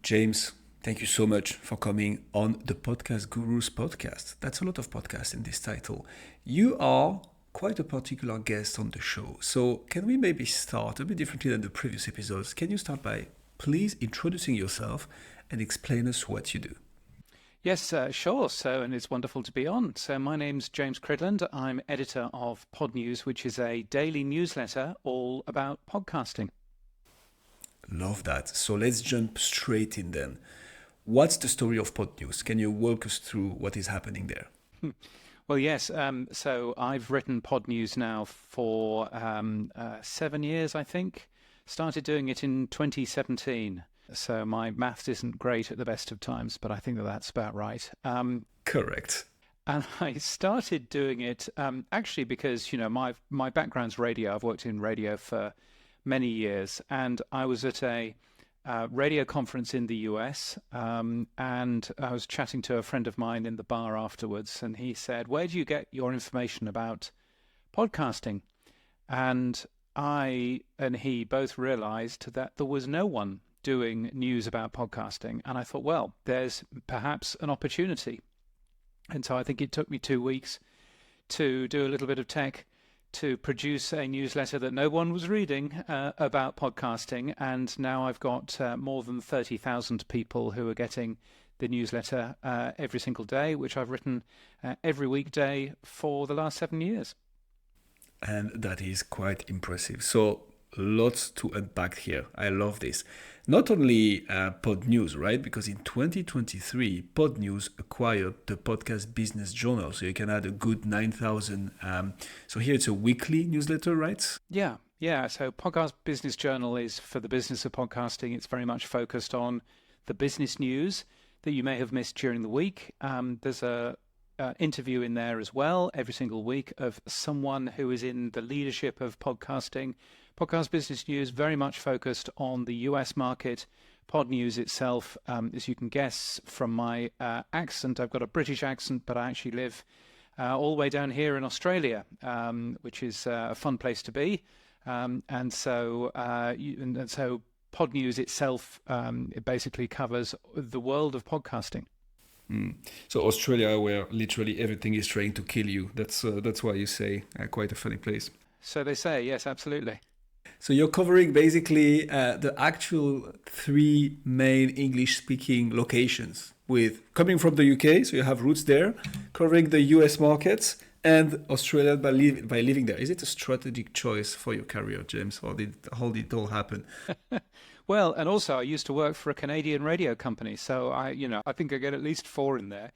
James, thank you so much for coming on the Podcast Gurus podcast. That's a lot of podcasts in this title. You are quite a particular guest on the show. So can we maybe start a bit differently than the previous episodes? Can you start by please introducing yourself and explain us what you do? Yes, sure. And it's wonderful to be on. So my name's James Cridland. I'm editor of Podnews, which is a daily newsletter all about podcasting. Love that. So let's jump straight in then. What's the story of Podnews? Can you walk us through what is happening there? Well, yes. So I've written Podnews now for 7 years, I think. Started doing it in 2017. So my maths isn't great at the best of times, but I think that's about right. Correct. And I started doing it actually because, my background's radio. I've worked in radio for many years, and I was at a radio conference in the US, and I was chatting to a friend of mine in the bar afterwards, and he said, "Where do you get your information about podcasting?" And I and he both realized that there was no one doing news about podcasting, and I thought, well, there's perhaps an opportunity. And so I think it took me 2 weeks to do a little bit of tech to produce a newsletter that no one was reading about podcasting. And now I've got more than 30,000 people who are getting the newsletter every single day, which I've written every weekday for the last 7 years. And that is quite impressive. So lots to unpack here. I love this. Not only Podnews, right? Because in 2023, Podnews acquired the Podcast Business Journal. So you can add a good 9,000. So here it's a weekly newsletter, right? Yeah. So Podcast Business Journal is for the business of podcasting. It's very much focused on the business news that you may have missed during the week. There's a interview in there as well every single week of someone who is in the leadership of podcasting. Podcast Business News very much focused on the US market. Podnews itself, as you can guess from my accent, I've got a British accent, but I actually live all the way down here in Australia, which is a fun place to be. And so Podnews itself, it basically covers the world of podcasting. So Australia, where literally everything is trying to kill you. That's why you say quite a funny place. So they say, yes, absolutely. So you're covering basically the actual 3 main English-speaking locations, with coming from the UK, so you have roots there, covering the US markets and Australia by living there. Is it a strategic choice for your career, James, or how did it all happen? Well, and also I used to work for a Canadian radio company, so I think I get at least 4 in there.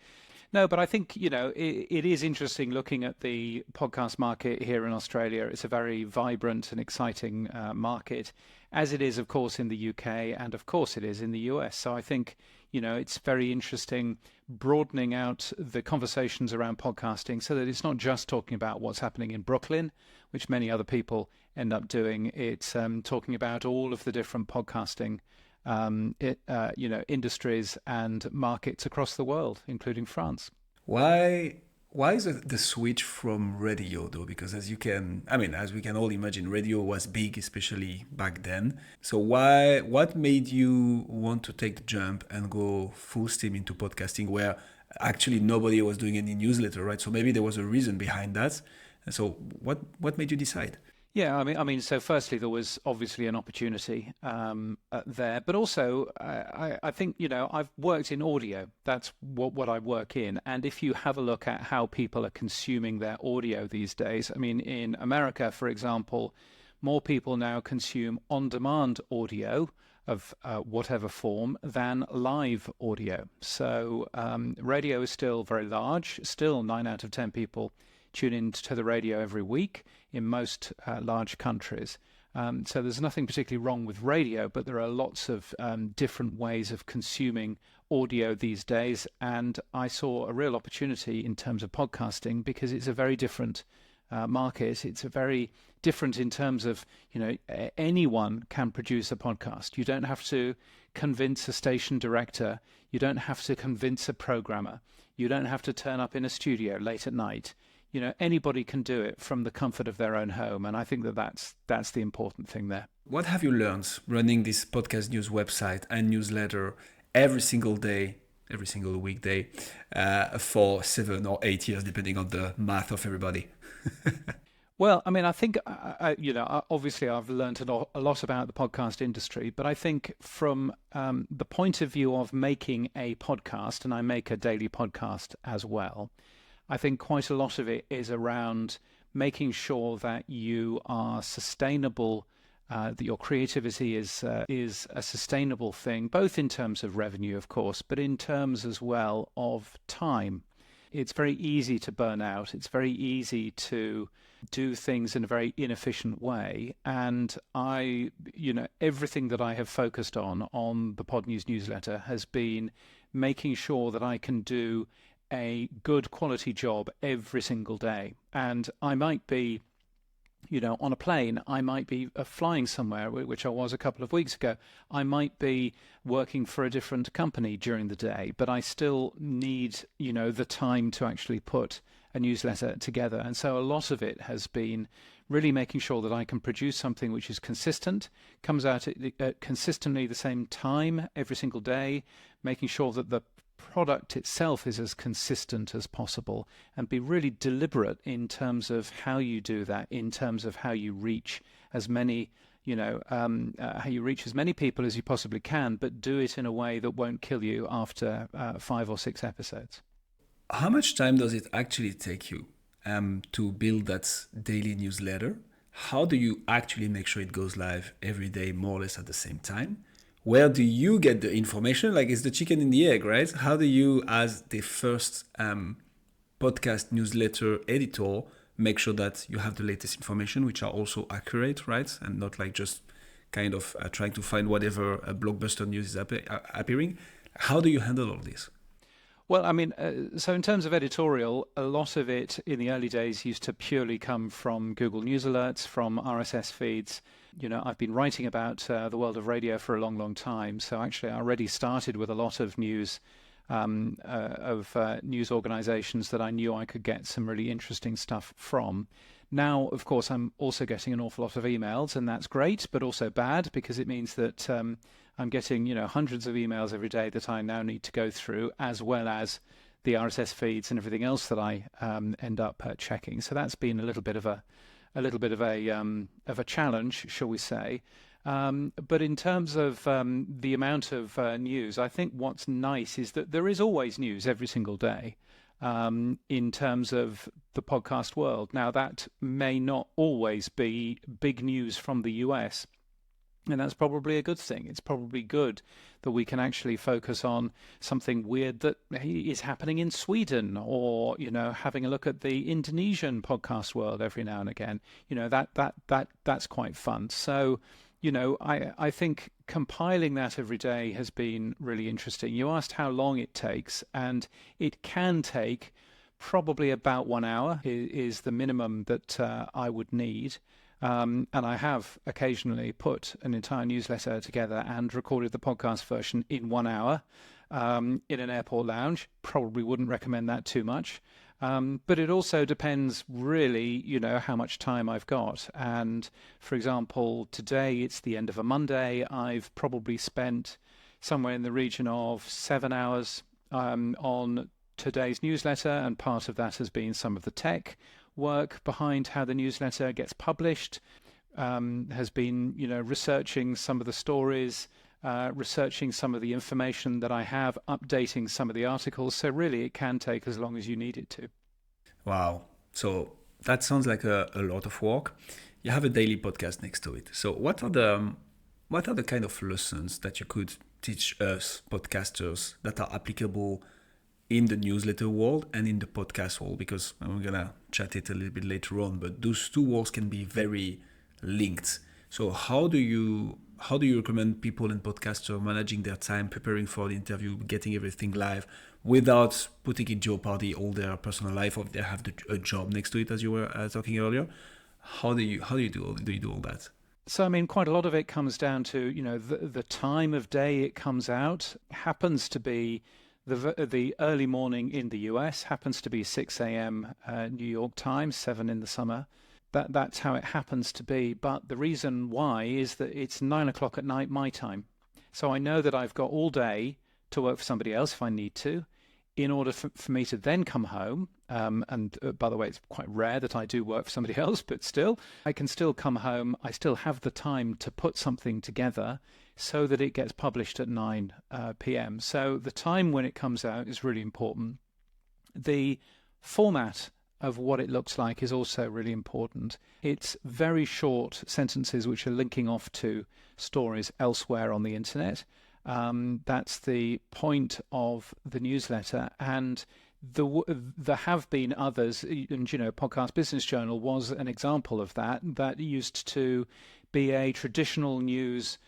No, but I think, it is interesting looking at the podcast market here in Australia. It's a very vibrant and exciting market, as it is, of course, in the UK, and of course it is in the US. So I think, it's very interesting broadening out the conversations around podcasting so that it's not just talking about what's happening in Brooklyn, which many other people end up doing. It's talking about all of the different podcasting industries and markets across the world, including France. Why is it the switch from radio though? Because as we can all imagine, radio was big, especially back then. So what made you want to take the jump and go full steam into podcasting, where actually nobody was doing any newsletter, right? So maybe there was a reason behind that. And so what made you decide? Yeah, I mean, so firstly, there was obviously an opportunity there, but also I think, I've worked in audio. That's what I work in. And if you have a look at how people are consuming their audio these days, I mean, in America, for example, more people now consume on-demand audio of whatever form than live audio. So radio is still very large. Still 9 out of 10 people tune in to the radio every week in most large countries. So there's nothing particularly wrong with radio, but there are lots of different ways of consuming audio these days. And I saw a real opportunity in terms of podcasting because it's a very different market. It's a very different in terms of, anyone can produce a podcast. You don't have to convince a station director. You don't have to convince a programmer. You don't have to turn up in a studio late at night. Anybody can do it from the comfort of their own home. And I think that's the important thing there. What have you learned running this podcast news website and newsletter every single day, every single weekday, for 7 or 8 years, depending on the math of everybody. Well, I mean, I think, obviously I've learned a lot about the podcast industry, but I think from the point of view of making a podcast, and I make a daily podcast as well, I think quite a lot of it is around making sure that you are sustainable, that your creativity is a sustainable thing, both in terms of revenue, of course, but in terms as well of time. It's very easy to burn out. It's very easy to do things in a very inefficient way. And everything that I have focused on the Podnews newsletter has been making sure that I can do a good quality job every single day. And I might be on a plane, I might be flying somewhere, which I was a couple of weeks ago. I might be working for a different company during the day, but I still need, the time to actually put a newsletter together. And so a lot of it has been really making sure that I can produce something which is consistent, comes out at consistently the same time every single day, making sure that the product itself is as consistent as possible, and be really deliberate in terms of how you do that, in terms of how you reach as many how you reach as many people as you possibly can, but do it in a way that won't kill you after 5 or 6 episodes. How much time does it actually take you to build that daily newsletter? How do you actually make sure it goes live every day, more or less at the same time? Where do you get the information? Like, it's the chicken and the egg, right? How do you, as the first podcast newsletter editor, make sure that you have the latest information, which are also accurate, right? And not like just kind of trying to find whatever blockbuster news is appearing. How do you handle all this? Well, I mean, so in terms of editorial, a lot of it in the early days used to purely come from Google News Alerts, from RSS feeds. I've been writing about the world of radio for a long, long time. So actually, I already started with a lot of news news organizations that I knew I could get some really interesting stuff from. Now, of course, I'm also getting an awful lot of emails, and that's great, but also bad, because it means that I'm getting, hundreds of emails every day that I now need to go through, as well as the RSS feeds and everything else that I end up checking. So that's been a little bit of a challenge, shall we say? But in terms of the amount of news, I think what's nice is that there is always news every single day in terms of the podcast world. Now, that may not always be big news from the US. And that's probably a good thing. It's probably good that we can actually focus on something weird that is happening in Sweden, or having a look at the Indonesian podcast world every now and again. That's quite fun. So, I think compiling that every day has been really interesting. You asked how long it takes, and it can take probably about 1 hour is the minimum that I would need. And I have occasionally put an entire newsletter together and recorded the podcast version in 1 hour in an airport lounge. Probably wouldn't recommend that too much. But it also depends really, how much time I've got. And for example, today it's the end of a Monday. I've probably spent somewhere in the region of 7 hours on today's newsletter, and part of that has been some of the tech work behind how the newsletter gets published, has been, researching some of the stories, researching some of the information that I have, updating some of the articles. So really, it can take as long as you need it to. Wow. So that sounds like a lot of work. You have a daily podcast next to it. So what are the kind of lessons that you could teach us podcasters that are applicable in the newsletter world and in the podcast world? Because I'm gonna chat it a little bit later on, but those two worlds can be very linked. So how do you recommend people and podcasters managing their time, preparing for the interview, getting everything live without putting in jeopardy all their personal life, or if they have a job next to it, as you were talking earlier? How do you do all that? So, I mean, quite a lot of it comes down to, the time of day it comes out happens to be the early morning in the US, happens to be 6 a.m. New York time, 7 in the summer. That's how it happens to be. But the reason why is that it's 9 o'clock at night my time. So I know that I've got all day to work for somebody else if I need to, in order for me to then come home. And by the way, it's quite rare that I do work for somebody else, but still, I can still come home. I still have the time to put something together so that it gets published at 9 p.m. So the time when it comes out is really important. The format of what it looks like is also really important. It's very short sentences which are linking off to stories elsewhere on the internet. That's the point of the newsletter, and there have been others, and Podcast Business Journal was an example of that used to be a traditional news,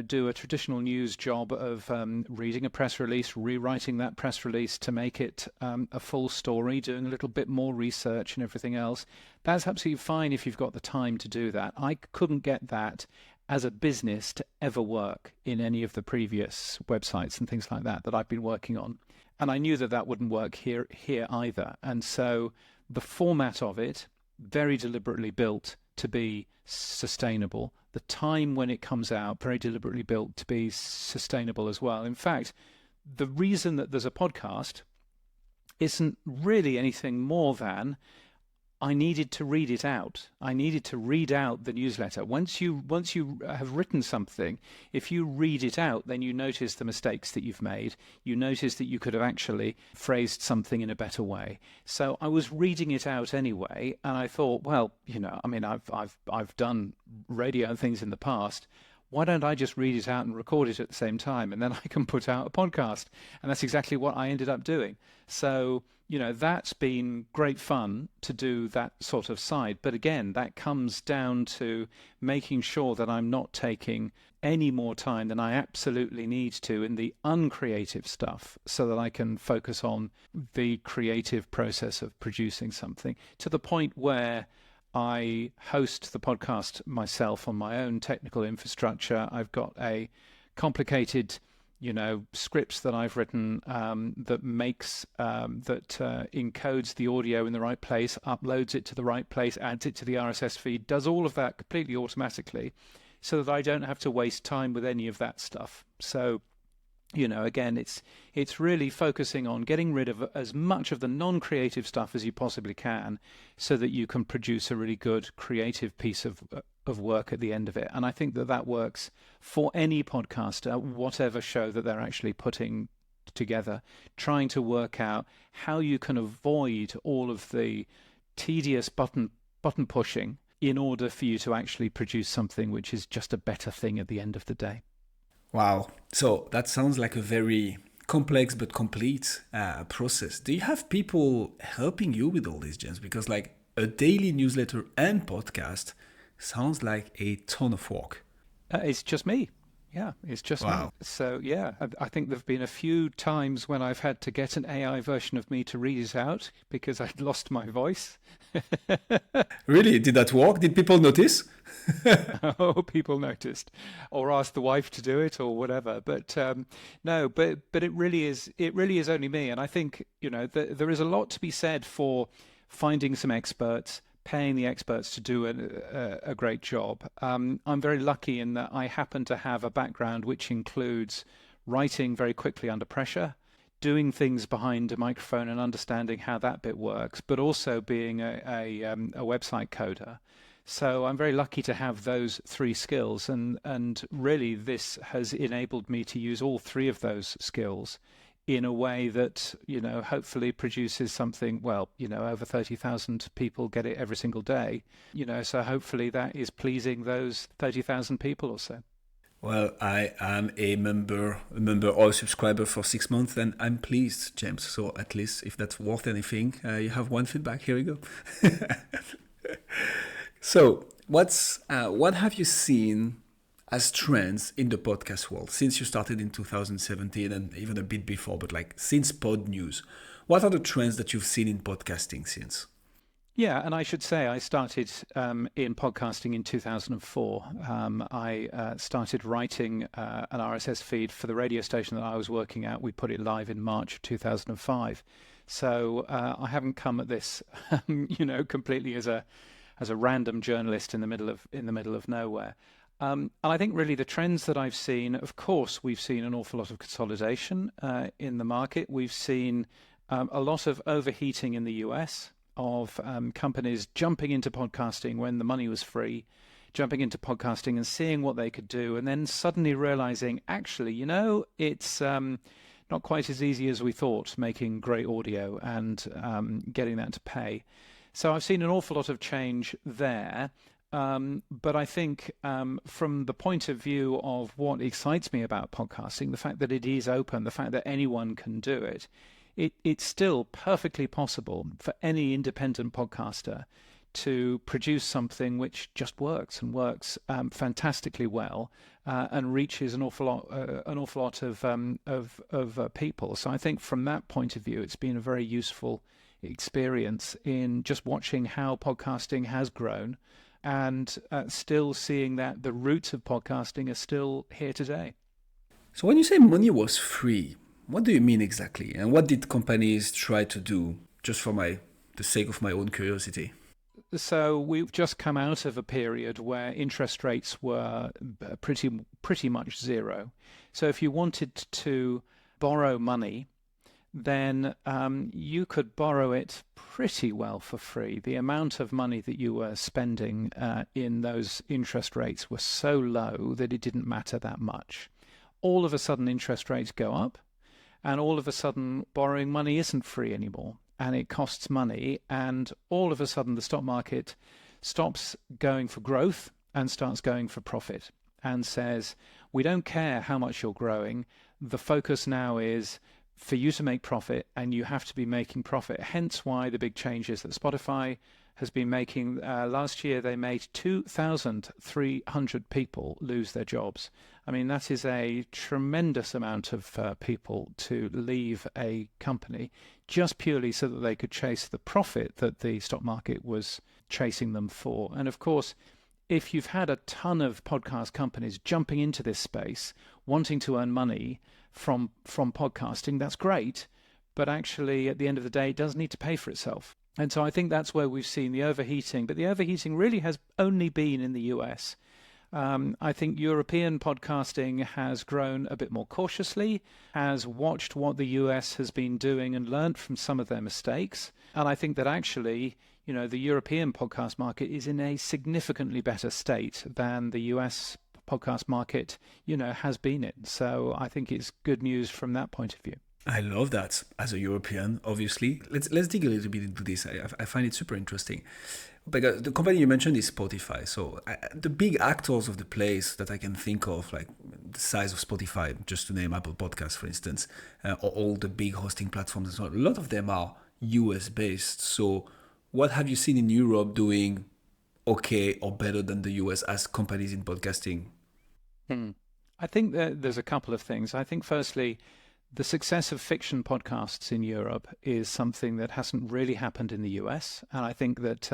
do a traditional news job of reading a press release, rewriting that press release to make it a full story, doing a little bit more research and everything else. That's absolutely fine if you've got the time to do that. I couldn't get that as a business to ever work in any of the previous websites and things like that I've been working on. And I knew that wouldn't work here either. And so the format of it, very deliberately built to be sustainable. The time when it comes out, very deliberately built to be sustainable as well. In fact, the reason that there's a podcast isn't really anything more than I needed to read it out. I needed to read out the newsletter. Once you have written something, if you read it out, then you notice the mistakes that you've made. You notice that you could have actually phrased something in a better way. So I was reading it out anyway, and I thought, well, I've done radio and things in the past. Why don't I just read it out and record it at the same time, and then I can put out a podcast? And that's exactly what I ended up doing. So, that's been great fun to do that sort of side. But again, that comes down to making sure that I'm not taking any more time than I absolutely need to in the uncreative stuff, so that I can focus on the creative process of producing something, to the point where I host the podcast myself on my own technical infrastructure. I've got a complicated, scripts that I've written that makes encodes the audio in the right place, uploads it to the right place, adds it to the RSS feed, does all of that completely automatically, so that I don't have to waste time with any of that stuff. So, again, it's really focusing on getting rid of as much of the non-creative stuff as you possibly can, so that you can produce a really good creative piece of work at the end of it. And I think that works for any podcaster, whatever show that they're actually putting together, trying to work out how you can avoid all of the tedious button pushing in order for you to actually produce something which is just a better thing at the end of the day. Wow. So that sounds like a very complex but complete process. Do you have people helping you with all this, James? Because like a daily newsletter and podcast sounds like a ton of work. It's just me. Yeah, it's just me. So yeah, I think there've been a few times when I've had to get an AI version of me to read it out because I'd lost my voice. Really? Did that work? Did people notice? Oh, people noticed, or asked the wife to do it, or whatever. But no, but it really is only me. And I think there is a lot to be said for finding some experts, paying the experts to do a great job. I'm very lucky in that I happen to have a background which includes writing very quickly under pressure, doing things behind a microphone and understanding how that bit works, but also being a website coder. So I'm very lucky to have those three skills, and really this has enabled me to use all three of those skills in a way that, hopefully produces something, over 30,000 people get it every single day, so hopefully that is pleasing those 30,000 people or so. Well, I am a member or a subscriber for 6 months, and I'm pleased, James. So at least if that's worth anything, you have one feedback. Here we go. So what have you seen as trends in the podcast world since you started in 2017 and even a bit before, but like since Podnews? What are the trends that you've seen in podcasting since? Yeah, and I should say I started in podcasting in 2004. I started writing an RSS feed for the radio station that I was working at. We put it live in March of 2005. So I haven't come at this, completely as a random journalist in the middle of nowhere. And I think really the trends that I've seen, of course, we've seen an awful lot of consolidation in the market. We've seen a lot of overheating in the US of companies jumping into podcasting when the money was free, jumping into podcasting and seeing what they could do, and then suddenly realizing, actually, it's not quite as easy as we thought, making great audio and getting that to pay. So I've seen an awful lot of change there. But I think from the point of view of what excites me about podcasting, the fact that it is open, the fact that anyone can do it, it's still perfectly possible for any independent podcaster to produce something which just works and works fantastically well and reaches an awful lot of people. So I think from that point of view, it's been a very useful experience in just watching how podcasting has grown and still seeing that the roots of podcasting are still here today. So when you say money was free, what do you mean exactly? And what did companies try to do, just for the sake of my own curiosity? So we've just come out of a period where interest rates were pretty much zero. So if you wanted to borrow money, then you could borrow it pretty well for free. The amount of money that you were spending in those interest rates were so low that it didn't matter that much. All of a sudden, interest rates go up, and all of a sudden, borrowing money isn't free anymore, and it costs money, and all of a sudden, the stock market stops going for growth and starts going for profit, and says, we don't care how much you're growing. The focus now is for you to make profit, and you have to be making profit. Hence why the big changes that Spotify has been making. Last year, they made 2,300 people lose their jobs. I mean, that is a tremendous amount of people to leave a company just purely so that they could chase the profit that the stock market was chasing them for. And of course, if you've had a ton of podcast companies jumping into this space, wanting to earn money from podcasting, that's great. But actually, at the end of the day, it does need to pay for itself. And so I think that's where we've seen the overheating. But the overheating really has only been in the US. I think European podcasting has grown a bit more cautiously, has watched what the US has been doing and learnt from some of their mistakes. And I think that actually, the European podcast market is in a significantly better state than the US podcast market, has been in. So I think it's good news from that point of view. I love that as a European, obviously. Let's dig a little bit into this. I find it super interesting. Because the company you mentioned is Spotify. So the big actors of the place that I can think of, like the size of Spotify, just to name Apple Podcasts, for instance, or all the big hosting platforms and so on, a lot of them are US based. So what have you seen in Europe doing okay or better than the US as companies in podcasting? I think that there's a couple of things. I think firstly, the success of fiction podcasts in Europe is something that hasn't really happened in the US. And I think that,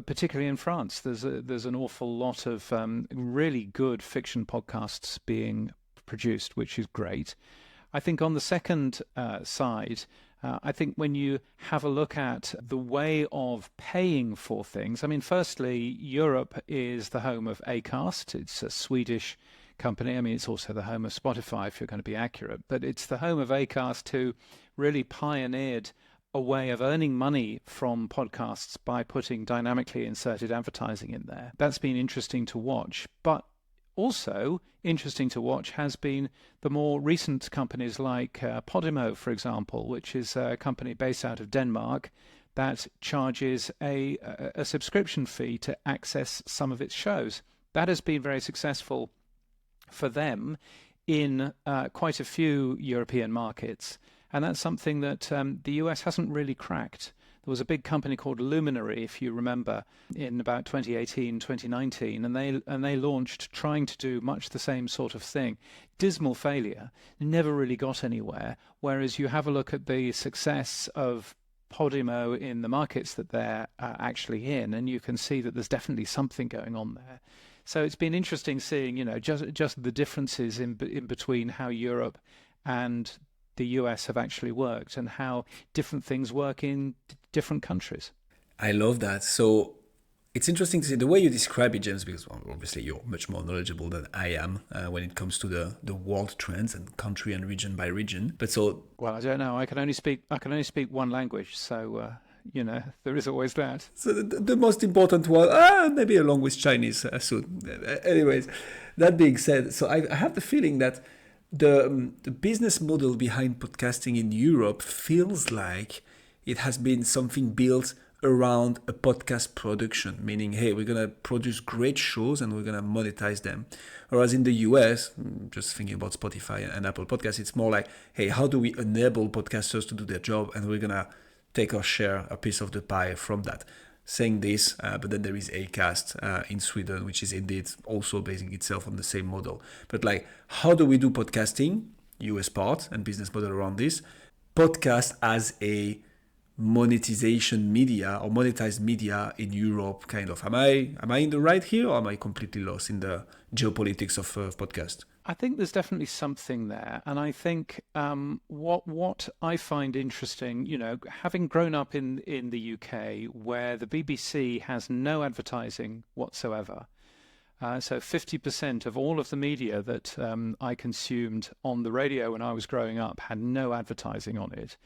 particularly in France, there's an awful lot of really good fiction podcasts being produced, which is great. I think on the second side, I think when you have a look at the way of paying for things, I mean, firstly, Europe is the home of Acast. It's a Swedish company. I mean, it's also the home of Spotify, if you're going to be accurate, but it's the home of Acast, who really pioneered a way of earning money from podcasts by putting dynamically inserted advertising in there. That's been interesting to watch, but also interesting to watch has been the more recent companies like Podimo, for example, which is a company based out of Denmark that charges a subscription fee to access some of its shows. That has been very successful for them in quite a few European markets. And that's something that the US hasn't really cracked. There was a big company called Luminary, if you remember, in about 2018, 2019, and they launched trying to do much the same sort of thing. Dismal failure, never really got anywhere. Whereas you have a look at the success of Podimo in the markets that they're actually in, and you can see that there's definitely something going on there. So it's been interesting seeing, just the differences in between how Europe and the US have actually worked and how different things work in different countries. I love that. So It's interesting to see the way you describe it, James, because well, obviously you're much more knowledgeable than I am when it comes to the world trends and country and region by region. But so, Well, I don't know. I can only speak one language, so there is always that. so the most important one, maybe along with Chinese soon. Anyways, that being said, so I have the feeling that the business model behind podcasting in Europe feels like it has been something built around a podcast production, meaning, hey, we're going to produce great shows and we're going to monetize them. Whereas in the US, just thinking about Spotify and Apple Podcasts, it's more like, hey, how do we enable podcasters to do their job? And we're going to take our share, a piece of the pie from that. Saying this, but then there is Acast in Sweden, which is indeed also basing itself on the same model. But like, how do we do podcasting? US part and business model around this. Podcast as a monetization media or monetized media in Europe, kind of. Am I in the right here, or am I completely lost in the geopolitics of podcast? I think there's definitely something there, and I think what I find interesting, having grown up in the UK, where the BBC has no advertising whatsoever. So 50% of all of the media that I consumed on the radio when I was growing up had no advertising on it.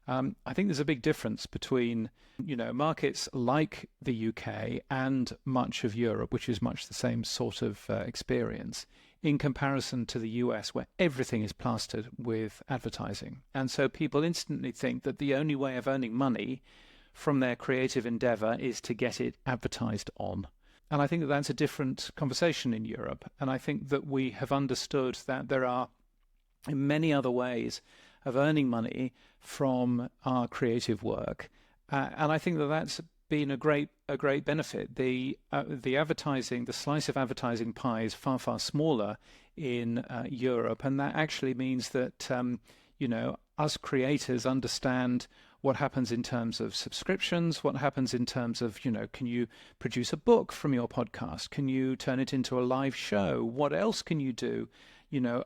I think there's a big difference between, markets like the UK and much of Europe, which is much the same sort of experience, in comparison to the US, where everything is plastered with advertising. And so people instantly think that the only way of earning money from their creative endeavor is to get it advertised on. And I think that that's a different conversation in Europe. And I think that we have understood that there are many other ways of earning money from our creative work, and I think that that's been a great benefit. The advertising, the slice of advertising pie is far smaller in Europe, and that actually means that us creators understand what happens in terms of subscriptions, what happens in terms of, can you produce a book from your podcast? Can you turn it into a live show? What else can you do,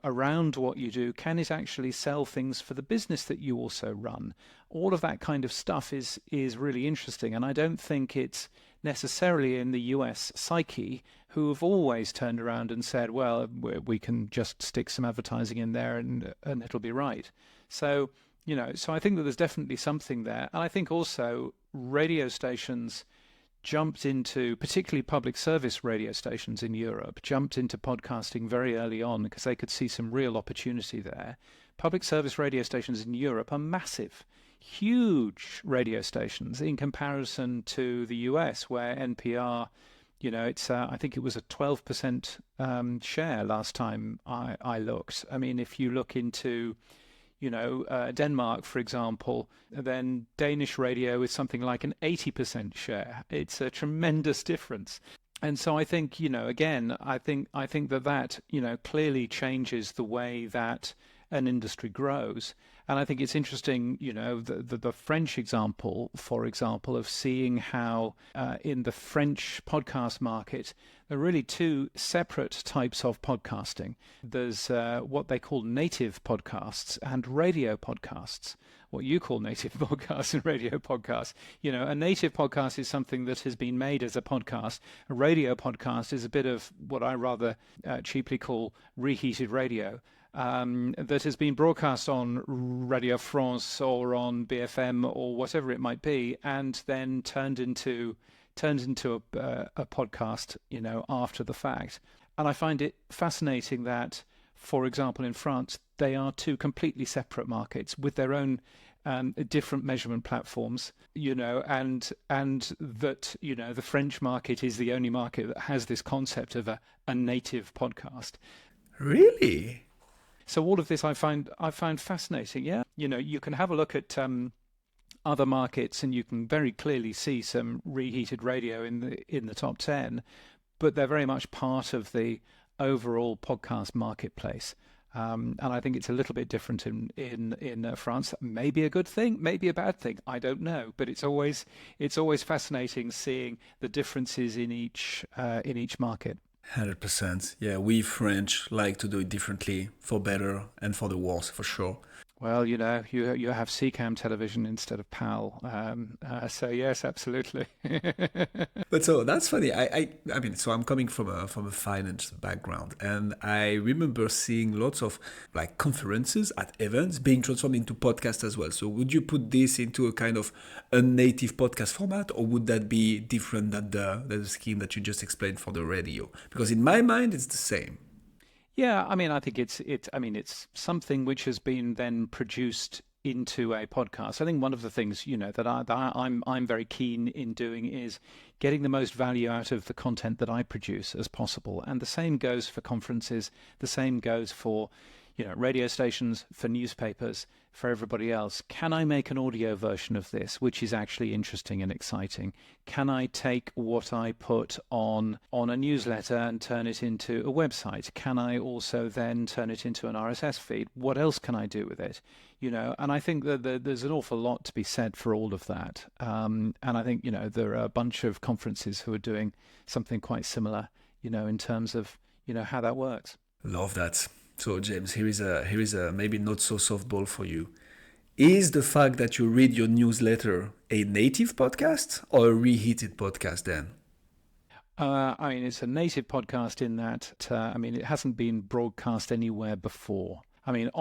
around what you do? Can it actually sell things for the business that you also run? All of that kind of stuff is really interesting. And I don't think it's necessarily in the US psyche, who have always turned around and said, well, we can just stick some advertising in there and it'll be right. So, so I think that there's definitely something there. And I think also radio stations jumped into, particularly public service radio stations in Europe, jumped into podcasting very early on because they could see some real opportunity there. Public service radio stations in Europe are massive, huge radio stations in comparison to the US, where NPR, it's I think it was a 12% share last time I looked. I mean, if you look into Denmark, for example, then Danish radio is something like an 80% share. It's a tremendous difference. And so I think, again, I think that clearly changes the way that an industry grows. And I think it's interesting, the French example, for example, of seeing how in the French podcast market, there are really two separate types of podcasting. There's what they call native podcasts and radio podcasts. What you call native podcasts and radio podcasts. A native podcast is something that has been made as a podcast. A radio podcast is a bit of what I rather cheaply call reheated radio. That has been broadcast on Radio France or on BFM or whatever it might be, and then turned into a podcast, after the fact. And I find it fascinating that, for example, in France, they are two completely separate markets with their own different measurement platforms, and that, the French market is the only market that has this concept of a native podcast. Really? So all of this I find fascinating. Yeah, you can have a look at other markets, and you can very clearly see some reheated radio in the top 10, but they're very much part of the overall podcast marketplace. And I think it's a little bit different in France. Maybe a good thing, maybe a bad thing. I don't know, but it's always fascinating seeing the differences in each market. 100%. Yeah, we French like to do it differently, for better and for the worse, for sure. Well, you have CCAM television instead of PAL. So yes, absolutely. But so that's funny. I mean, so I'm coming from a finance background, and I remember seeing lots of like conferences at events being transformed into podcasts as well. So would you put this into a kind of a native podcast format, or would that be different than the scheme that you just explained for the radio? Because in my mind, it's the same. Yeah, I mean, I think it's something which has been then produced into a podcast. I think one of the things, I'm very keen in doing is getting the most value out of the content that I produce as possible. And the same goes for conferences, the same goes for, radio stations, for newspapers, for everybody else. Can I make an audio version of this, which is actually interesting and exciting? Can I take what I put on a newsletter and turn it into a website? Can I also then turn it into an RSS feed? What else can I do with it? And I think that there's an awful lot to be said for all of that. And I think, there are a bunch of conferences who are doing something quite similar, in terms of, how that works. Love that. So James, here is a maybe not so softball for you. Is the fact that you read your newsletter a native podcast or a reheated podcast then? I mean, it's a native podcast in that, it hasn't been broadcast anywhere before. I mean,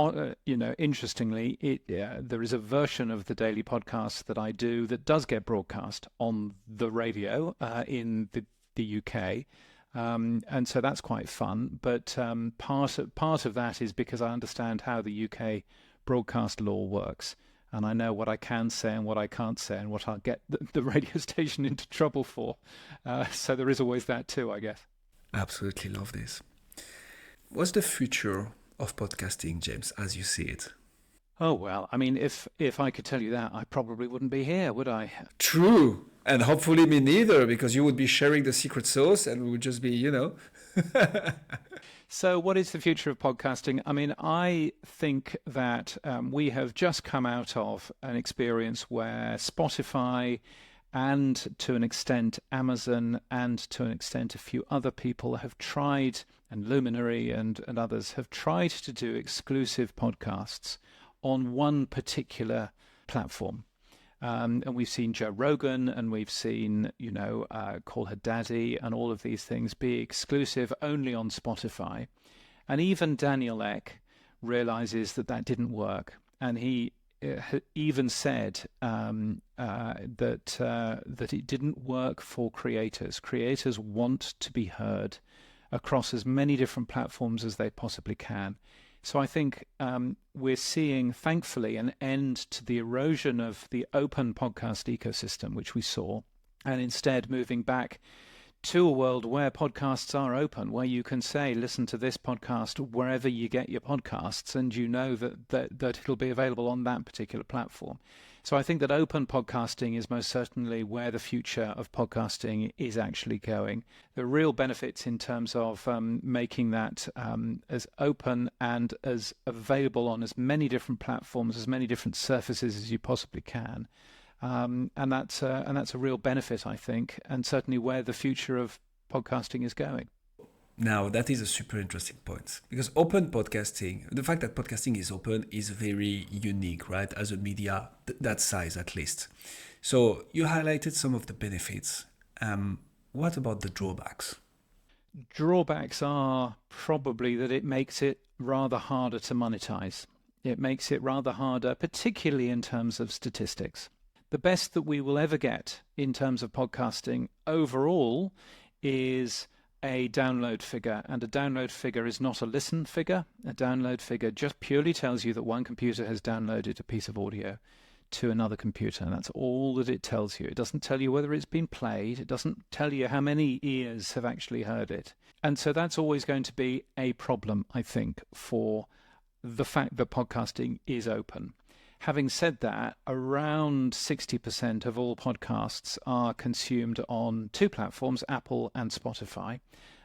interestingly, there is a version of the daily podcast that I do that does get broadcast on the radio in the UK. And so that's quite fun. But part of that is because I understand how the UK broadcast law works. And I know what I can say and what I can't say and what I'll get the radio station into trouble for. So there is always that too, I guess. Absolutely love this. What's the future of podcasting, James, as you see it? Oh, well, I mean, if I could tell you that, I probably wouldn't be here, would I? True. And hopefully me neither, because you would be sharing the secret sauce and we would just be. So what is the future of podcasting? I mean, I think that we have just come out of an experience where Spotify and to an extent Amazon and to an extent a few other people have tried, and Luminary and others have tried to do exclusive podcasts on one particular platform. And we've seen Joe Rogan and we've seen, Call Her Daddy and all of these things be exclusive only on Spotify. And even Daniel Ek realizes that didn't work. And he even said that it didn't work for creators. Creators want to be heard across as many different platforms as they possibly can. So I think we're seeing, thankfully, an end to the erosion of the open podcast ecosystem, which we saw, and instead moving back to a world where podcasts are open, where you can say, listen to this podcast wherever you get your podcasts, and you know that it'll be available on that particular platform. So I think that open podcasting is most certainly where the future of podcasting is actually going. The real benefits in terms of making that as open and as available on as many different platforms, as many different surfaces as you possibly can. And that's a real benefit, I think, and certainly where the future of podcasting is going. Now, that is a super interesting point, because open podcasting, the fact that podcasting is open is very unique, right? As a media, that size at least. So you highlighted some of the benefits. What about the drawbacks? Drawbacks are probably that it makes it rather harder to monetize. It makes it rather harder, particularly in terms of statistics. The best that we will ever get in terms of podcasting overall is a download figure, and a download figure is not a listen figure. A download figure just purely tells you that one computer has downloaded a piece of audio to another computer, and that's all that it tells you. It doesn't tell you whether it's been played. It doesn't tell you how many ears have actually heard it. And so that's always going to be a problem, I think, for the fact that podcasting is open. Having said that, around 60% of all podcasts are consumed on two platforms, Apple and Spotify.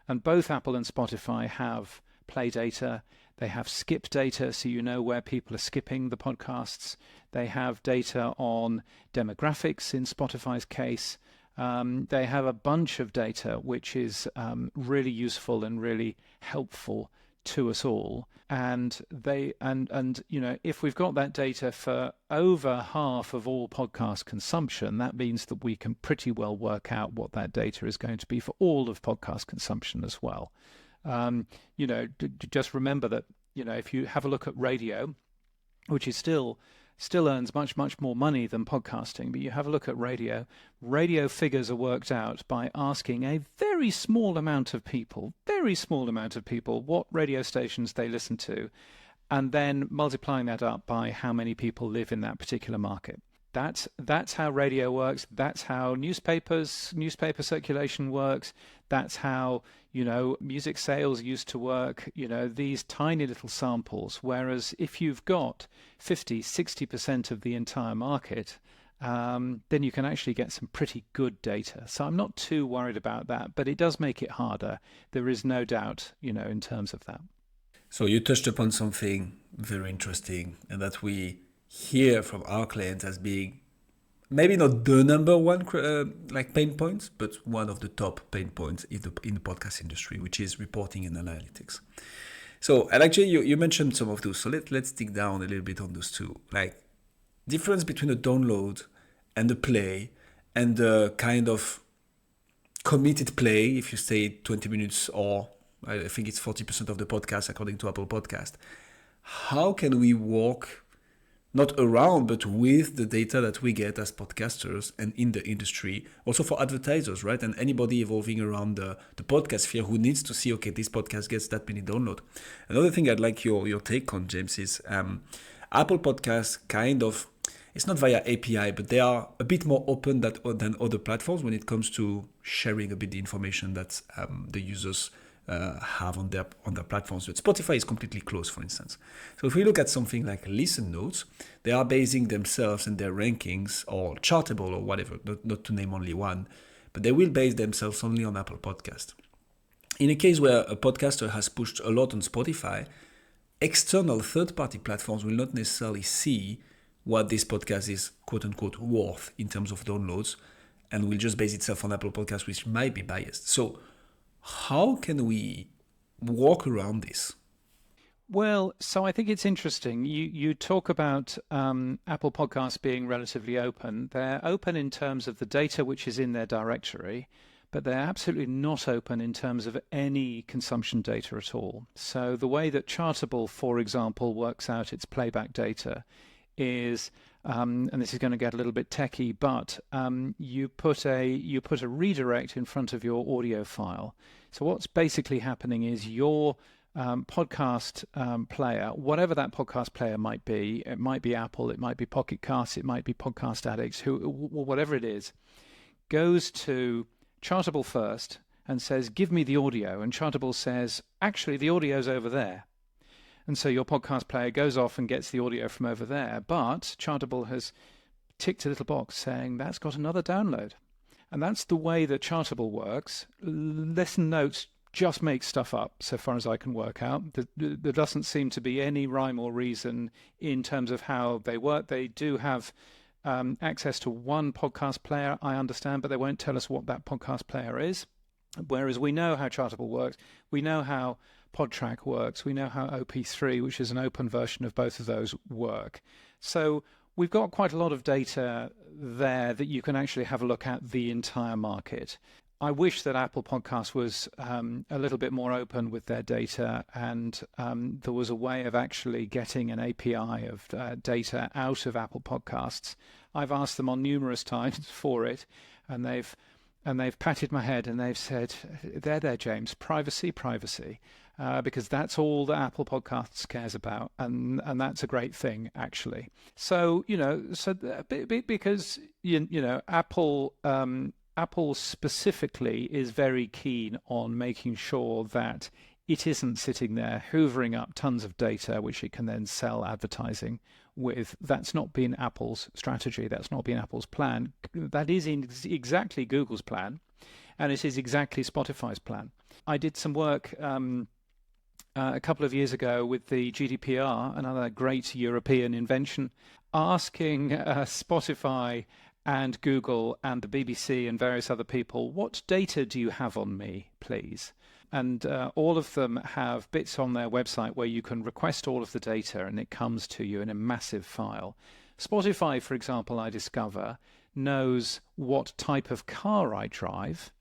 And both Apple and Spotify have play data. They have skip data, so you know where people are skipping the podcasts. They have data on demographics in Spotify's case. They have a bunch of data which is really useful and really helpful to us all. And if we've got that data for over half of all podcast consumption, that means that we can pretty well work out what that data is going to be for all of podcast consumption as well. Just remember that, if you have a look at radio, which is still earns much, much more money than podcasting, but you have a look at radio figures are worked out by asking a very small amount of people, what radio stations they listen to, and then multiplying that up by how many people live in that particular market. That's how radio works. That's how newspaper circulation works. That's how, music sales used to work, these tiny little samples. Whereas if you've got 50, 60% of the entire market, then you can actually get some pretty good data. So I'm not too worried about that, but it does make it harder. There is no doubt, in terms of that. So you touched upon something very interesting, and that we hear from our clients as being maybe not the number one pain points, but one of the top pain points in the podcast industry, which is reporting and analytics. So, and actually you mentioned some of those. So let's dig down a little bit on those two. Like, difference between a download and the play, and the kind of committed play, if you say 20 minutes, or I think it's 40% of the podcast according to Apple Podcast. How can we walk not around, but with the data that we get as podcasters and in the industry, also for advertisers, right? And anybody evolving around the podcast sphere who needs to see, okay, this podcast gets that many downloads. Another thing I'd like your take on, James, is Apple Podcasts kind of, it's not via API, but they are a bit more open than other platforms when it comes to sharing a bit the information that the users have on their platforms. But Spotify is completely closed, for instance. So if we look at something like Listen Notes, they are basing themselves and their rankings, or Chartable or whatever, not to name only one, but they will base themselves only on Apple Podcast. In a case where a podcaster has pushed a lot on Spotify, external third-party platforms will not necessarily see what this podcast is, quote-unquote, worth in terms of downloads, and will just base itself on Apple Podcasts, which might be biased. So how can we walk around this? Well, so I think it's interesting. You talk about Apple Podcasts being relatively open. They're open in terms of the data which is in their directory, but they're absolutely not open in terms of any consumption data at all. So the way that Chartable, for example, works out its playback data is, and this is going to get a little bit techie, but you put a redirect in front of your audio file. So what's basically happening is your podcast player, whatever that podcast player might be, it might be Apple, it might be Pocket Casts, it might be Podcast Addicts, whatever it is, goes to Chartable first and says, give me the audio. And Chartable says, actually, the audio's over there. And so your podcast player goes off and gets the audio from over there. But Chartable has ticked a little box saying that's got another download. And that's the way that Chartable works. Listen Notes just makes stuff up, so far as I can work out. There doesn't seem to be any rhyme or reason in terms of how they work. They do have access to one podcast player, I understand, but they won't tell us what that podcast player is. Whereas we know how Chartable works. We know how PodTrack works. We know how OP3, which is an open version of both of those, work. So we've got quite a lot of data there that you can actually have a look at the entire market. I wish that Apple Podcasts was a little bit more open with their data, and there was a way of actually getting an API of data out of Apple Podcasts. I've asked them on numerous times for it, and they've patted my head and they've said, there, James, privacy, because that's all that Apple Podcasts cares about, and that's a great thing, actually. So, because Apple specifically is very keen on making sure that it isn't sitting there hoovering up tons of data which it can then sell advertising with. That's not been Apple's strategy. That's not been Apple's plan. That is exactly Google's plan, and it is exactly Spotify's plan. I did some work a couple of years ago with the GDPR, another great European invention, asking Spotify and Google and the BBC and various other people, what data do you have on me, please? And all of them have bits on their website where you can request all of the data and it comes to you in a massive file. Spotify, for example, I discover, knows what type of car I drive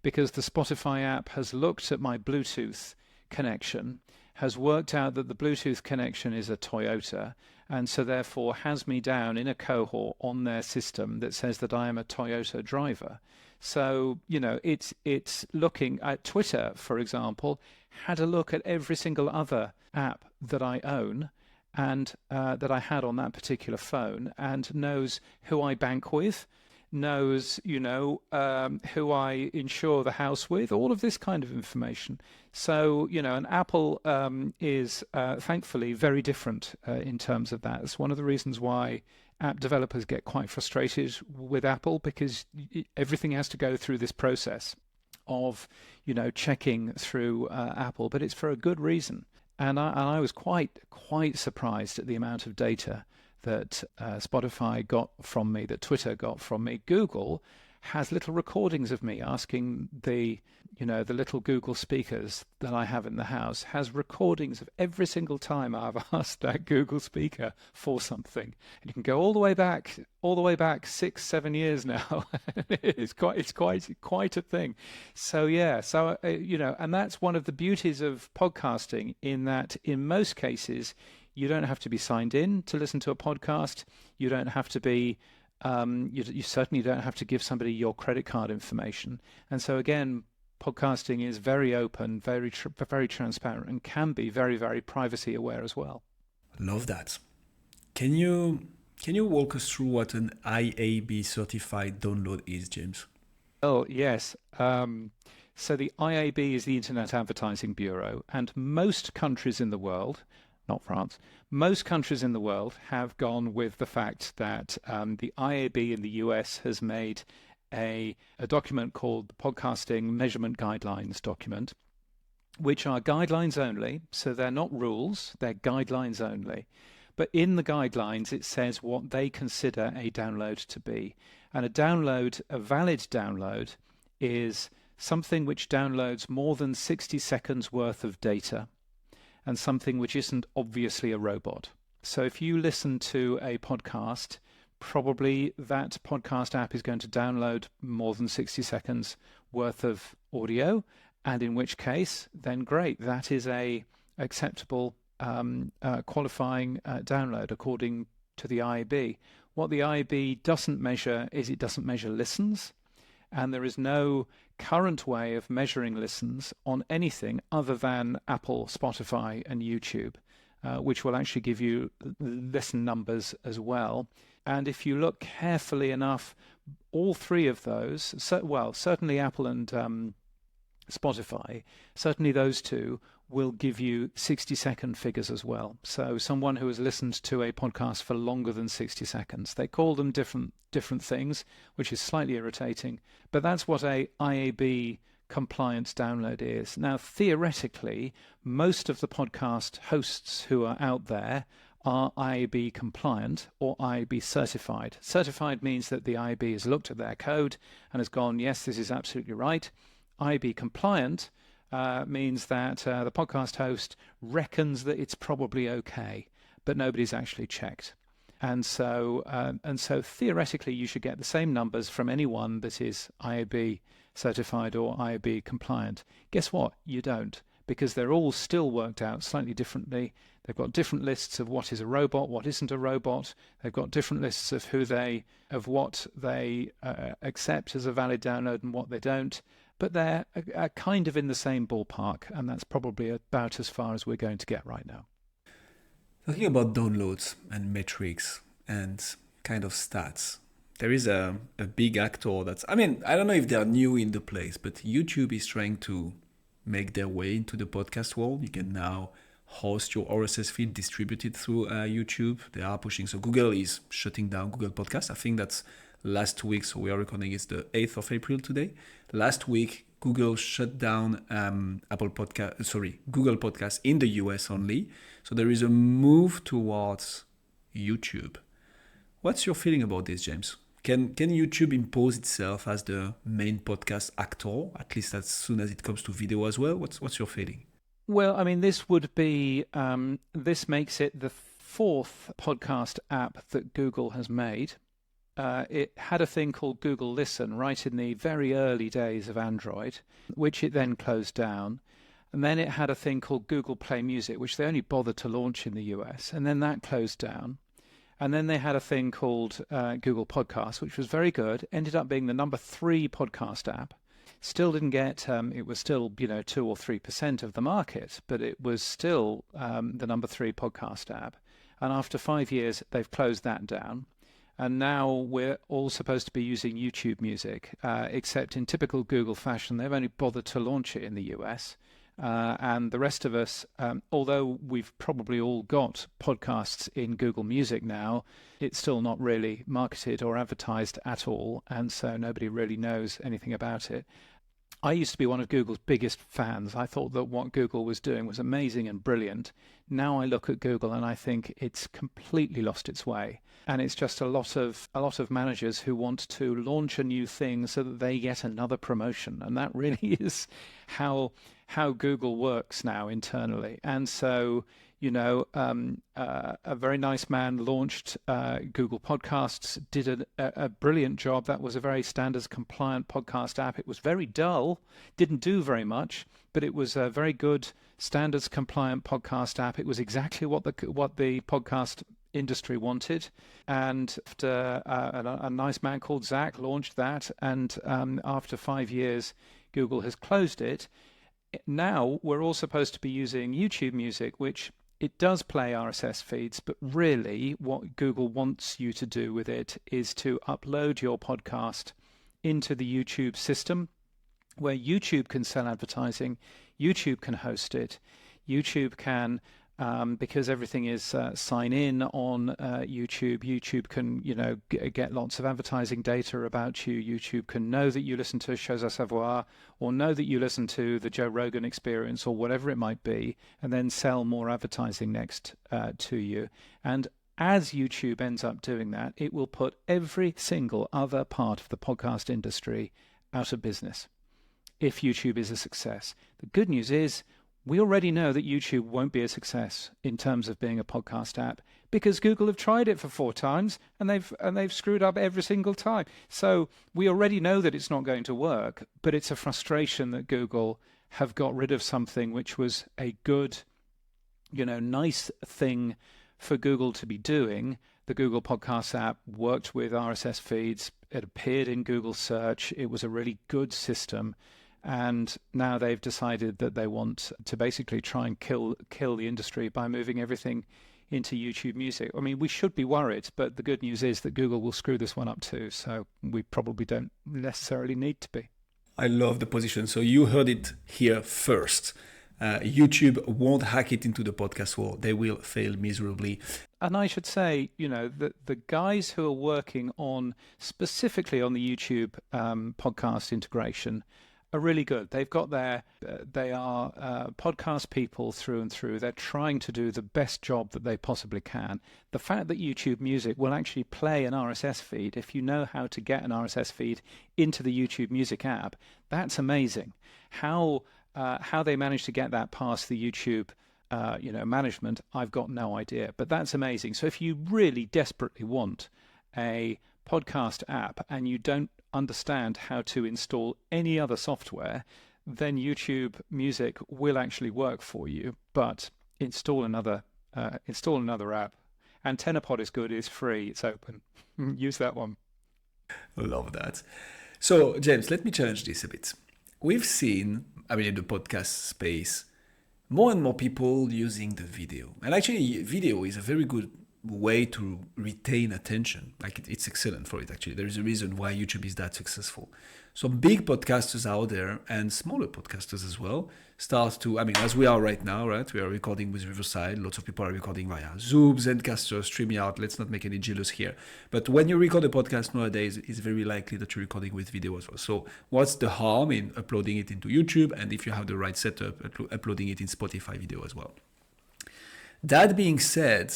because the Spotify app has looked at my Bluetooth connection, has worked out that the Bluetooth connection is a Toyota, and so therefore has me down in a cohort on their system that says that I am a Toyota driver. So, it's looking at Twitter, for example, had a look at every single other app that I own and that I had on that particular phone, and knows who I bank with, knows, who I insure the house with, all of this kind of information. So, and Apple is thankfully very different in terms of that. It's one of the reasons why app developers get quite frustrated with Apple, because everything has to go through this process of, checking through Apple, but it's for a good reason. And I was quite surprised at the amount of data that Spotify got from me, that Twitter got from me. Google has little recordings of me asking the little Google speakers that I have in the house, has recordings of every single time I've asked that Google speaker for something. And you can go all the way back 6-7 years now. it's quite a thing. So yeah, and that's one of the beauties of podcasting, in that in most cases you don't have to be signed in to listen to a podcast. You don't have to be you certainly don't have to give somebody your credit card information. And so again, podcasting is very open, very transparent, and can be very, very privacy aware as well. Love that. Can you walk us through what an IAB certified download is, James? Oh, yes. So the IAB is the Internet Advertising Bureau, and most countries in the world, not France, most countries in the world have gone with the fact that the IAB in the US has made a document called the Podcasting Measurement Guidelines document, which are guidelines only. So they're not rules, they're guidelines only. But in the guidelines, it says what they consider a download to be. And a valid download, is something which downloads more than 60 seconds worth of data, and something which isn't obviously a robot. So if you listen to a podcast, probably that podcast app is going to download more than 60 seconds worth of audio, and in which case, then great, that is a acceptable qualifying download according to the IAB. What the IAB doesn't measure is, it doesn't measure listens, and there is no current way of measuring listens on anything other than Apple, Spotify, and YouTube, which will actually give you listen numbers as well. And if you look carefully enough, all three of those, certainly Apple and Spotify, certainly those two will give you 60-second figures as well. So someone who has listened to a podcast for longer than 60 seconds, they call them different things, which is slightly irritating, but that's what a IAB compliance download is. Now, theoretically, most of the podcast hosts who are out there are IAB compliant or IAB certified. Certified means that the IAB has looked at their code and has gone, yes, this is absolutely right. IAB compliant means that the podcast host reckons that it's probably okay, but nobody's actually checked. And so theoretically, you should get the same numbers from anyone that is IAB certified or IAB compliant. Guess what? You don't, because they're all still worked out slightly differently. They've got different lists of what is a robot, what isn't a robot. They've got different lists of what they accept as a valid download and what they don't. But they're kind of in the same ballpark, and that's probably about as far as we're going to get right now. Talking about downloads and metrics and kind of stats, there is a big actor that's, I don't know if they're new in the place, but YouTube is trying to make their way into the podcast world. You can now host your RSS feed, distribute it through YouTube. They are pushing. So Google is shutting down Google Podcasts. I think that's last week. So we are recording, it's the 8th of April today. Last week, Google shut down Google Podcasts in the US only. So there is a move towards YouTube. What's your feeling about this, James? Can YouTube impose itself as the main podcast actor, at least as soon as it comes to video as well? What's your feeling? Well, I mean, this would be this makes it the fourth podcast app that Google has made. It had a thing called Google Listen right in the very early days of Android, which it then closed down. And then it had a thing called Google Play Music, which they only bothered to launch in the US, and then that closed down. And then they had a thing called Google Podcasts, which was very good, ended up being the number 3 podcast app. Still didn't get, it was still, 2 or 3% of the market, but it was still the number 3 podcast app. And after 5 years, they've closed that down. And now we're all supposed to be using YouTube Music, except in typical Google fashion, they've only bothered to launch it in the US. And the rest of us, although we've probably all got podcasts in Google Music now, it's still not really marketed or advertised at all. And so nobody really knows anything about it. I used to be one of Google's biggest fans. I thought that what Google was doing was amazing and brilliant. Now I look at Google and I think it's completely lost its way. And it's just a lot of managers who want to launch a new thing so that they get another promotion. And that really is how Google works now internally. And so, a very nice man launched Google Podcasts, did a brilliant job. That was a very standards compliant podcast app. It was very dull, didn't do very much, but it was a very good standards compliant podcast app. It was exactly what the podcast industry wanted. And after a nice man called Zach launched that, and after 5 years, Google has closed it. Now we're all supposed to be using YouTube Music, which it does play RSS feeds, but really what Google wants you to do with it is to upload your podcast into the YouTube system, where YouTube can sell advertising, YouTube can host it, YouTube can, because everything is sign in on YouTube. YouTube can, get lots of advertising data about you. YouTube can know that you listen to Choses à Savoir, or know that you listen to the Joe Rogan Experience, or whatever it might be, and then sell more advertising next to you. And as YouTube ends up doing that, it will put every single other part of the podcast industry out of business if YouTube is a success. The good news is, we already know that YouTube won't be a success in terms of being a podcast app, because Google have tried it for 4 times and they've screwed up every single time. So we already know that it's not going to work, but it's a frustration that Google have got rid of something which was a good, nice thing for Google to be doing. The Google Podcasts app worked with RSS feeds. It appeared in Google search. It was a really good system. And now they've decided that they want to basically try and kill the industry by moving everything into YouTube Music. I mean, we should be worried, but the good news is that Google will screw this one up too. So we probably don't necessarily need to be. I love the position. So you heard it here first. YouTube won't hack it into the podcast world. They will fail miserably. And I should say, the guys who are working on specifically on the YouTube podcast integration are really good. They've got they are podcast people through and through. They're trying to do the best job that they possibly can. The fact that YouTube Music will actually play an RSS feed, if you know how to get an RSS feed into the YouTube Music app, that's amazing. How they managed to get that past the YouTube management, I've got no idea. But that's amazing. So if you really desperately want a podcast app and you don't understand how to install any other software, then YouTube Music will actually work for you. But install another app. AntennaPod is good. It's free. It's open. Use that one. Love that. So James, let me challenge this a bit. We've seen, in the podcast space, more and more people using the video. And actually, video is a very good way to retain attention. It's excellent for it, actually. There is a reason why YouTube is that successful. So big podcasters out there and smaller podcasters as well start to, as we are right now, right? We are recording with Riverside. Lots of people are recording via Zoom, Zencaster, StreamYard. Let's not make any jealous here. But when you record a podcast nowadays, it's very likely that you're recording with video as well. So what's the harm in uploading it into YouTube? And if you have the right setup, uploading it in Spotify video as well. That being said,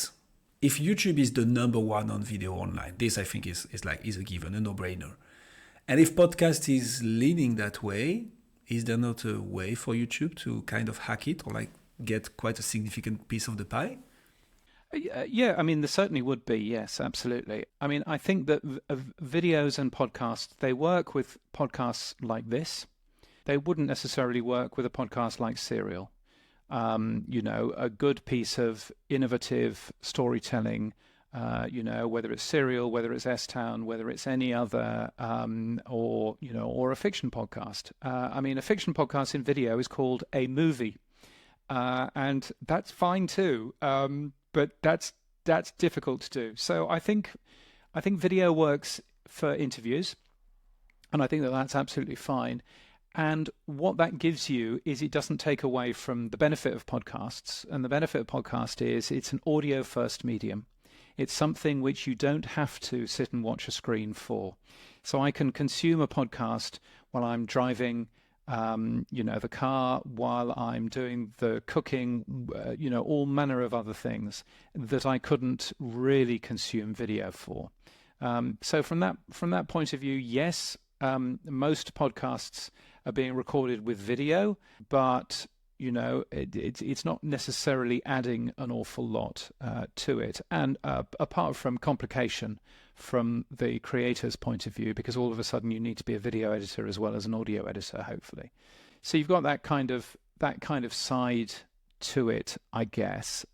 if YouTube is the number one on video online, this I think is a given, a no-brainer. And if podcast is leaning that way, is there not a way for YouTube to kind of hack it or like get quite a significant piece of the pie? Yeah, I mean, there certainly would be. Yes, absolutely. I mean, I think that videos and podcasts, they work with podcasts like this. They wouldn't necessarily work with a podcast like Serial. A good piece of innovative storytelling, whether it's Serial, whether it's S-Town, whether it's any other, or a fiction podcast. I mean, a fiction podcast in video is called a movie, and that's fine too. But that's difficult to do. So I think video works for interviews, and I think that that's absolutely fine. And what that gives you is it doesn't take away from the benefit of podcasts. And the benefit of podcast is it's an audio first medium. It's something which you don't have to sit and watch a screen for. So I can consume a podcast while I'm driving, the car, while I'm doing the cooking, all manner of other things that I couldn't really consume video for. So from that point of view, yes, most podcasts are being recorded with video, but it's not necessarily adding an awful lot to it. And apart from complication from the creator's point of view, because all of a sudden you need to be a video editor as well as an audio editor, hopefully. So you've got that kind of side to it, I guess.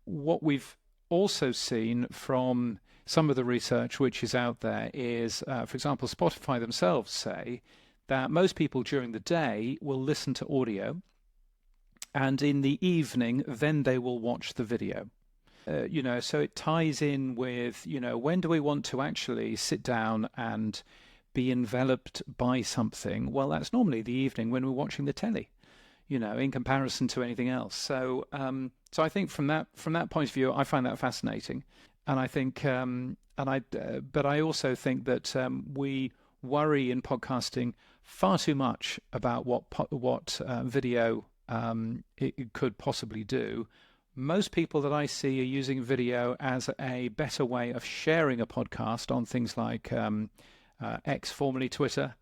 What we've also seen from some of the research which is out there is, for example, Spotify themselves say that most people during the day will listen to audio, and in the evening, then they will watch the video. So it ties in with, when do we want to actually sit down and be enveloped by something? Well, that's normally the evening when we're watching the telly, in comparison to anything else. So I think from that point of view, I find that fascinating. And I think, but I also think that we worry in podcasting far too much about what video it could possibly do. Most people that I see are using video as a better way of sharing a podcast on things like X, formerly Twitter,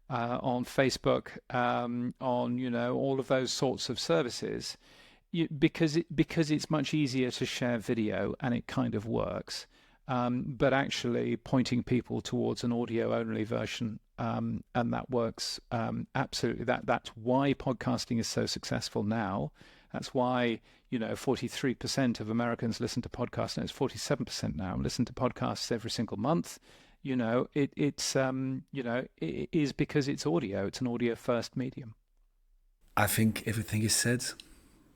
on Facebook, on all of those sorts of services, because it's much easier to share video and it kind of works. But actually pointing people towards an audio-only version, and that works absolutely. That's why podcasting is so successful now. That's why 43% of Americans listen to podcasts, and it's 47% now listen to podcasts every single month. It is because it's audio. It's an audio-first medium. I think everything is said.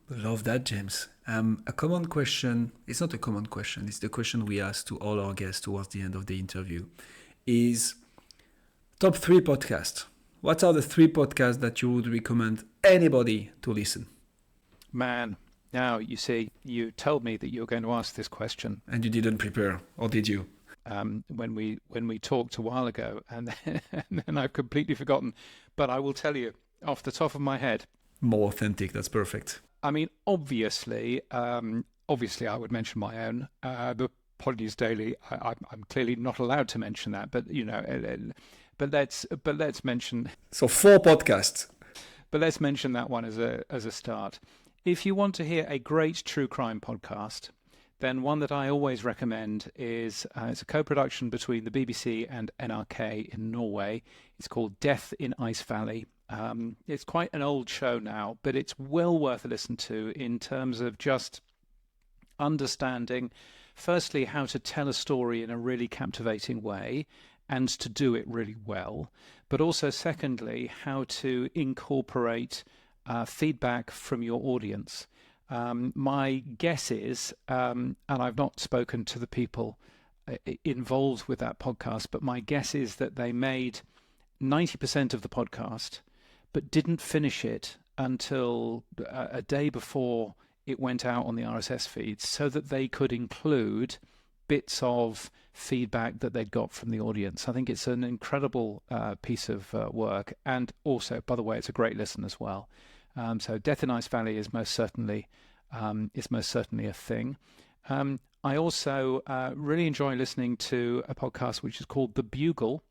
Love that, James. A common question, it's not a common question, it's the question we ask to all our guests towards the end of the interview, is top 3 podcasts. What are the 3 podcasts that you would recommend anybody to listen? Man, now you see, you told me that you were going to ask this question. And you didn't prepare, or did you? When we talked a while ago, and then I've completely forgotten. But I will tell you off the top of my head. More authentic, that's perfect. I mean, obviously, I would mention my own, the Podnews Daily. I'm clearly not allowed to mention that, but but let's mention. So 4 podcasts. But let's mention that one as a start. If you want to hear a great true crime podcast, then one that I always recommend is it's a co-production between the BBC and NRK in Norway. It's called Death in Ice Valley. It's quite an old show now, but it's well worth a listen to in terms of just understanding, firstly, how to tell a story in a really captivating way and to do it really well, but also, secondly, how to incorporate feedback from your audience. My guess is, and I've not spoken to the people involved with that podcast, but my guess is that they made 90% of the podcast, but didn't finish it until a day before it went out on the RSS feeds, so that they could include bits of feedback that they'd got from the audience. I think it's an incredible piece of work, and also, by the way, it's a great listen as well. So Death in Ice Valley is most certainly a thing. I also really enjoy listening to a podcast which is called The Bugle.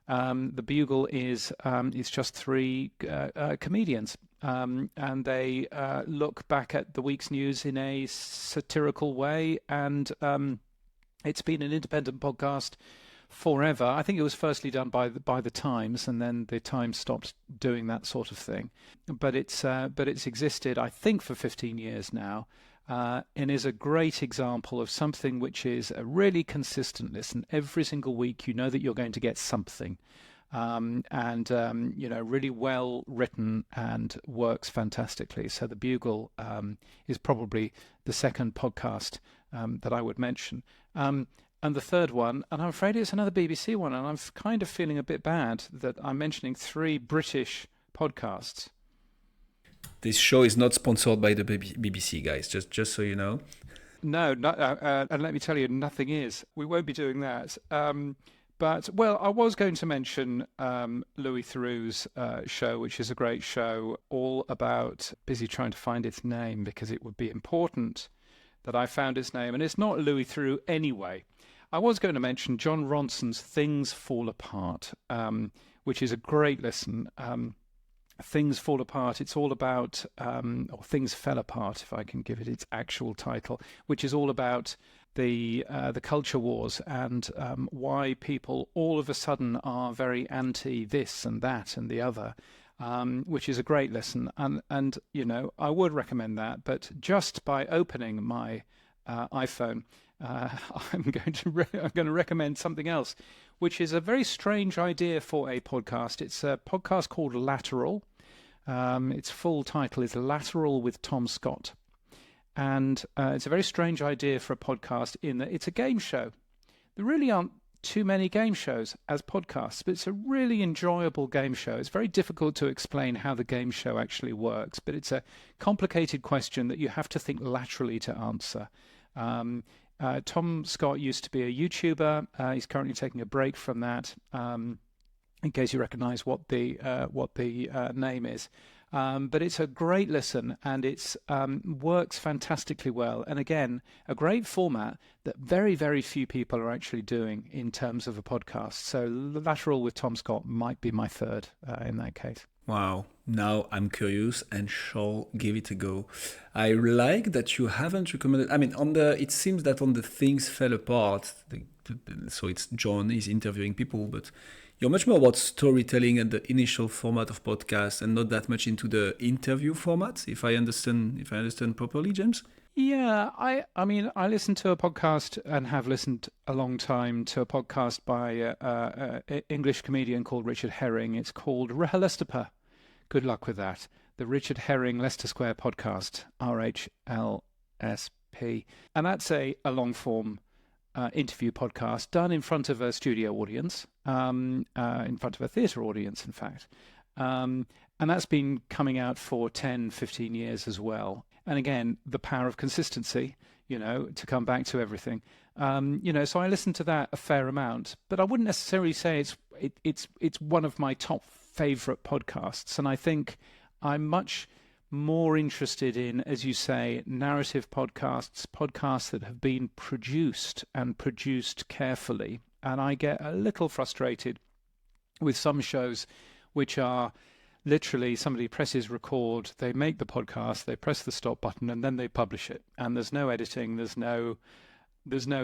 The Bugle is it's just three comedians, and they look back at the week's news in a satirical way. And it's been an independent podcast forever. I think it was firstly done by the Times, and then the Times stopped doing that sort of thing. But it's existed, I think, for 15 years now. And is a great example of something which is a really consistent listen. Every single week, you know that you're going to get something, really well written and works fantastically. So the Bugle is probably the second podcast that I would mention. And the third one, and I'm afraid it's another BBC one, and I'm kind of feeling a bit bad that I'm mentioning three British podcasts. This show is not sponsored by the BBC, guys, just so you know. No, and let me tell you, nothing is. We won't be doing that. But I was going to mention Louis Theroux's show, which is a great show, all about, busy trying to find its name because it would be important that I found its name. And it's not Louis Theroux anyway. I was going to mention John Ronson's Things Fall Apart, which is a great listen. Things Fall Apart. It's all about, or Things Fell Apart, if I can give it its actual title, which is all about the culture wars and why people all of a sudden are very anti this and that and the other, which is a great listen. And I would recommend that. But just by opening my iPhone, I'm going to recommend something else, which is a very strange idea for a podcast. It's a podcast called Lateral. Its full title is Lateral with Tom Scott. And it's a very strange idea for a podcast in that it's a game show. There really aren't too many game shows as podcasts, but it's a really enjoyable game show. It's very difficult to explain how the game show actually works, but it's a complicated question that you have to think laterally to answer. Tom Scott used to be a YouTuber. He's currently taking a break from that, in case you recognize what the name is. But it's a great listen, and it's works fantastically well. And again, a great format that very, very few people are actually doing in terms of a podcast. So Lateral with Tom Scott might be my third in that case. Wow. Now I'm curious and shall give it a go. I like that you haven't recommended. I mean, it seems that on the Things Fell Apart, so it's John is interviewing people, but you're much more about storytelling and the initial format of podcasts, and not that much into the interview format. If I understand properly, James. Yeah, I mean, I listen to a podcast and have listened a long time to a podcast by an English comedian called Richard Herring. It's called RHLSTP. Good luck with that. The Richard Herring Leicester Square podcast, RHLSP. And that's a long-form interview podcast done in front of a studio audience, in front of a theatre audience, in fact. And that's been coming out for 10, 15 years as well. And again, the power of consistency, to come back to everything. So I listen to that a fair amount, but I wouldn't necessarily say it's one of my top favorite podcasts. And I think I'm much more interested in, as you say, narrative podcasts that have been produced carefully. And I get a little frustrated with some shows which are literally somebody presses record, they make the podcast, they press the stop button, and then they publish it. And there's no editing, there's no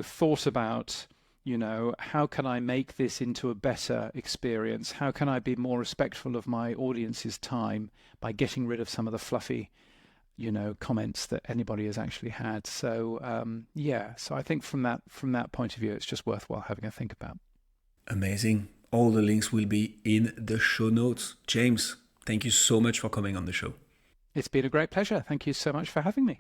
thought about, how can I make this into a better experience? How can I be more respectful of my audience's time by getting rid of some of the fluffy, comments that anybody has actually had? So, so I think from that point of view, it's just worthwhile having a think about. Amazing. All the links will be in the show notes. James, thank you so much for coming on the show. It's been a great pleasure. Thank you so much for having me.